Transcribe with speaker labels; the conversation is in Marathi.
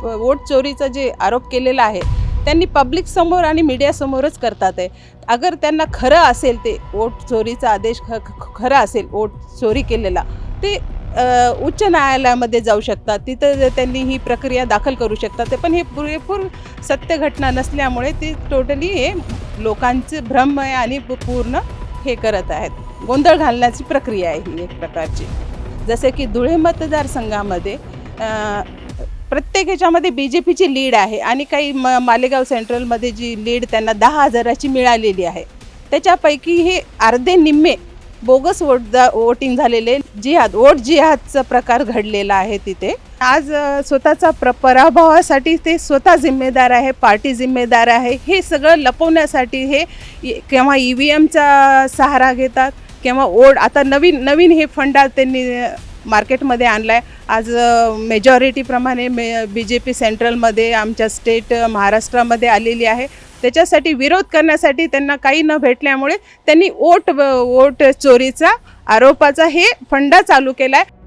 Speaker 1: वोट चोरीचा जे आरोप केलेला आहे त्यांनी पब्लिक समोर आणि मीडियासमोरच करतात आहे. अगर त्यांना खरं असेल ते वोट चोरीचा आदेश खरं असेल वोट चोरी केलेला ते उच्च न्यायालयामध्ये जाऊ शकतात. तिथं त्यांनी ही प्रक्रिया दाखल करू शकतात. ते पण हे पुरेपूर सत्य घटना नसल्यामुळे ते टोटली हे लोकांचे भ्रम आहे आणि पूर्ण हे करत आहेत. गोंधळ घालण्याची प्रक्रिया आहे ही एक प्रकारची. जसे की धुळे मतदारसंघामध्ये प्रत्येक ह्याच्यामध्ये BJPची लीड आहे आणि काही मालेगाव सेंट्रलमध्ये जी लीड त्यांना 10,000ची मिळालेली आहे. त्याच्यापैकी हे अर्धे निम्मे बोगस वोटिंग झालेले वोट जिहादचा प्रकार घडलेला आहे तिथे. आज स्वतःचा पराभवासाठी ते स्वतः जिम्मेदार आहे, पार्टी जिम्मेदार आहे. हे सगळं लपवण्यासाठी हे केव्हा EVMचा सहारा घेतात किंवा आता नवीन हे फंडा त्यांनी मार्केटमध्ये आणला आहे. आज मेजॉरिटीप्रमाणे BJP सेंट्रलमध्ये आमच्या स्टेट महाराष्ट्रामध्ये आलेली आहे. त्याच्यासाठी विरोध करण्यासाठी त्यांना काही न भेटल्यामुळे त्यांनी वोट चोरीचा आरोपाचा हे फंडा चालू केला आहे.